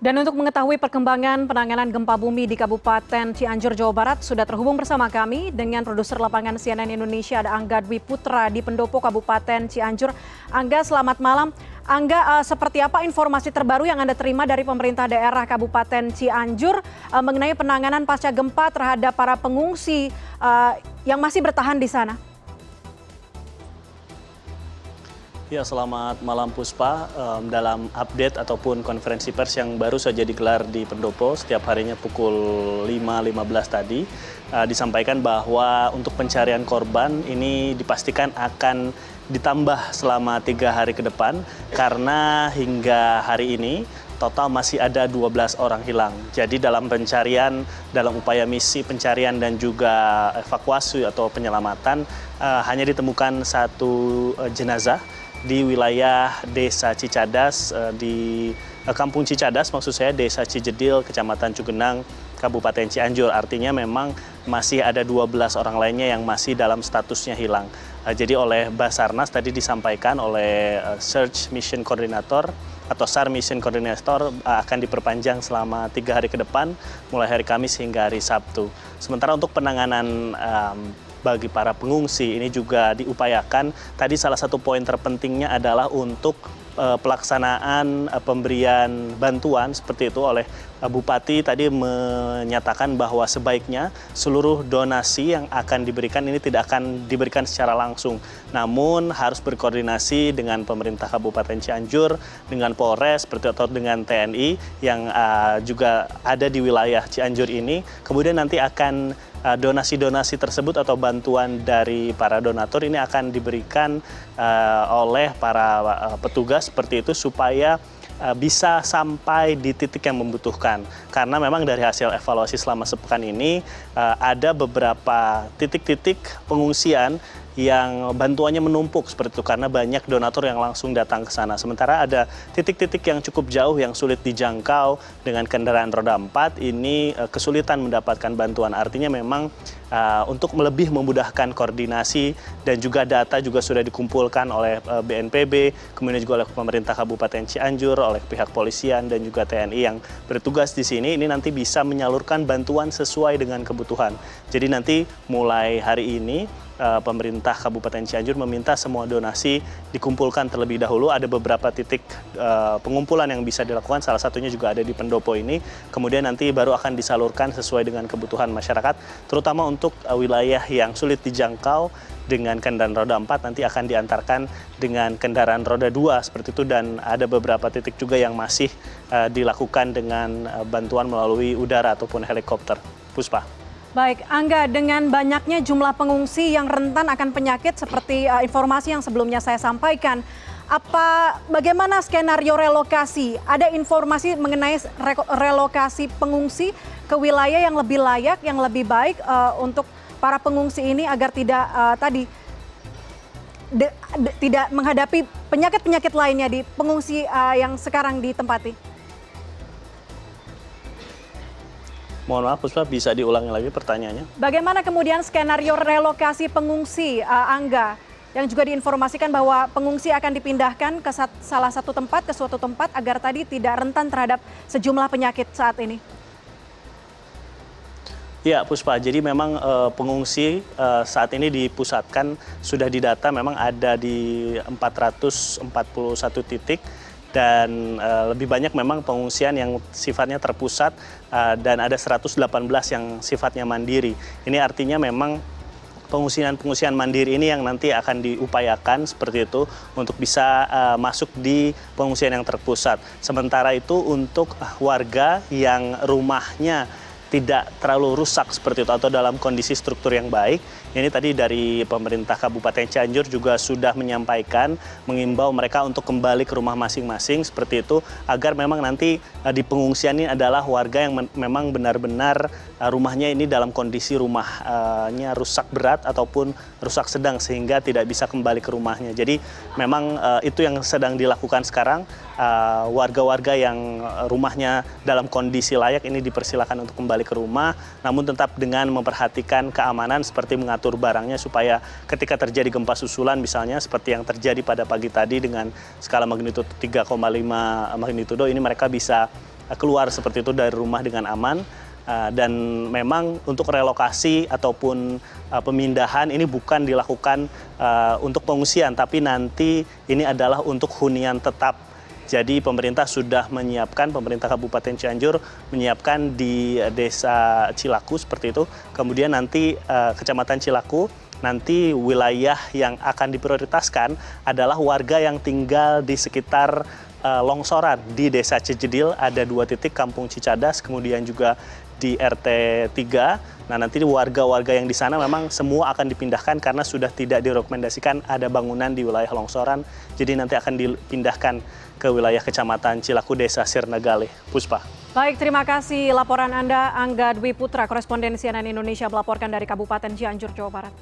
Dan untuk mengetahui perkembangan penanganan gempa bumi di Kabupaten Cianjur, Jawa Barat, sudah terhubung bersama kami dengan produser lapangan CNN Indonesia, ada Angga Dwi Putra di Pendopo, Kabupaten Cianjur. Angga, selamat malam. Angga, seperti apa informasi terbaru yang Anda terima dari pemerintah daerah Kabupaten Cianjur mengenai penanganan pasca gempa terhadap para pengungsi yang masih bertahan di sana? Ya, selamat malam Puspa. Dalam update ataupun konferensi pers yang baru saja digelar di Pendopo setiap harinya pukul 5.15 tadi, disampaikan bahwa untuk pencarian korban ini dipastikan akan ditambah selama 3 hari ke depan karena hingga hari ini total masih ada 12 orang hilang. Jadi dalam pencarian, dalam upaya misi pencarian dan juga evakuasi atau penyelamatan hanya ditemukan 1 jenazah di wilayah Desa Cicadas, di Kampung Cicadas maksud saya, Desa Cijedil, Kecamatan Cugenang, Kabupaten Cianjur. Artinya memang masih ada 12 orang lainnya yang masih dalam statusnya hilang. Jadi oleh Basarnas tadi disampaikan oleh Search Mission Coordinator atau SAR Mission Coordinator akan diperpanjang selama 3 hari ke depan, mulai hari Kamis hingga hari Sabtu. Sementara untuk penanganan bagi para pengungsi ini juga diupayakan. Tadi salah satu poin terpentingnya adalah untuk pelaksanaan pemberian bantuan seperti itu oleh Bupati tadi menyatakan bahwa sebaiknya seluruh donasi yang akan diberikan ini tidak akan diberikan secara langsung, namun harus berkoordinasi dengan pemerintah Kabupaten Cianjur, dengan Polres, seperti atau dengan TNI yang juga ada di wilayah Cianjur ini. Kemudian nanti akan donasi-donasi tersebut atau bantuan dari para donatur ini akan diberikan oleh para petugas seperti itu supaya bisa sampai di titik yang membutuhkan. Karena memang dari hasil evaluasi selama sepekan ini ada beberapa titik-titik pengungsian yang bantuannya menumpuk seperti itu karena banyak donatur yang langsung datang ke sana. Sementara ada titik-titik yang cukup jauh yang sulit dijangkau dengan kendaraan roda 4 ini kesulitan mendapatkan bantuan. Artinya memang untuk lebih memudahkan koordinasi dan juga data juga sudah dikumpulkan oleh BNPB, kemudian juga oleh pemerintah Kabupaten Cianjur, oleh pihak polisian dan juga TNI yang bertugas di sini. Ini nanti bisa menyalurkan bantuan sesuai dengan kebutuhan. Jadi nanti mulai hari ini pemerintah Kabupaten Cianjur meminta semua donasi dikumpulkan terlebih dahulu. Ada beberapa titik pengumpulan yang bisa dilakukan, salah satunya juga ada di Pendopo ini. Kemudian nanti baru akan disalurkan sesuai dengan kebutuhan masyarakat, terutama untuk wilayah yang sulit dijangkau dengan kendaraan roda 4 nanti akan diantarkan dengan kendaraan roda 2 seperti itu, dan ada beberapa titik juga yang masih dilakukan dengan bantuan melalui udara ataupun helikopter. Puspa. Baik, Angga, dengan banyaknya jumlah pengungsi yang rentan akan penyakit seperti informasi yang sebelumnya saya sampaikan, bagaimana skenario relokasi? Ada informasi mengenai relokasi pengungsi ke wilayah yang lebih layak, yang lebih baik untuk para pengungsi ini agar tidak tidak menghadapi penyakit-penyakit lainnya di pengungsi yang sekarang ditempati? Mohon maaf Puspa, bisa diulangi lagi pertanyaannya? Bagaimana kemudian skenario relokasi pengungsi, Angga, yang juga diinformasikan bahwa pengungsi akan dipindahkan ke salah satu tempat, ke suatu tempat agar tadi tidak rentan terhadap sejumlah penyakit saat ini? Ya Puspa, jadi memang pengungsi saat ini dipusatkan, sudah didata memang ada di 441 titik. Dan lebih banyak memang pengungsian yang sifatnya terpusat dan ada 118 yang sifatnya mandiri. Ini artinya memang pengungsian mandiri ini yang nanti akan diupayakan seperti itu untuk bisa masuk di pengungsian yang terpusat. Sementara itu untuk warga yang rumahnya tidak terlalu rusak seperti itu atau dalam kondisi struktur yang baik. Ini tadi dari pemerintah Kabupaten Cianjur juga sudah menyampaikan, mengimbau mereka untuk kembali ke rumah masing-masing seperti itu, agar memang nanti di pengungsian ini adalah warga yang memang benar-benar rumahnya ini dalam kondisi rumahnya rusak berat ataupun rusak sedang sehingga tidak bisa kembali ke rumahnya. Jadi memang itu yang sedang dilakukan sekarang. Warga-warga yang rumahnya dalam kondisi layak ini dipersilakan untuk kembali ke rumah, namun tetap dengan memperhatikan keamanan seperti mengatur barangnya supaya ketika terjadi gempa susulan misalnya seperti yang terjadi pada pagi tadi dengan skala magnitudo 3,5 magnitudo ini mereka bisa keluar seperti itu dari rumah dengan aman. Dan memang untuk relokasi ataupun pemindahan ini bukan dilakukan untuk pengungsian, tapi nanti ini adalah untuk hunian tetap. Jadi pemerintah sudah menyiapkan, pemerintah Kabupaten Cianjur menyiapkan di Desa Cilaku seperti itu. Kemudian nanti Kecamatan Cilaku, nanti wilayah yang akan diprioritaskan adalah warga yang tinggal di sekitar longsoran di Desa Cijedil, ada 2 titik, Kampung Cicadas, kemudian juga di RT 3. Nah, nanti warga-warga yang di sana memang semua akan dipindahkan karena sudah tidak direkomendasikan ada bangunan di wilayah longsoran. Jadi nanti akan dipindahkan ke wilayah Kecamatan Cilaku, Desa Sirnegale. Puspa. Baik, terima kasih laporan Anda, Angga Dwi Putra, koresponden CNN Indonesia melaporkan dari Kabupaten Cianjur, Jawa Barat.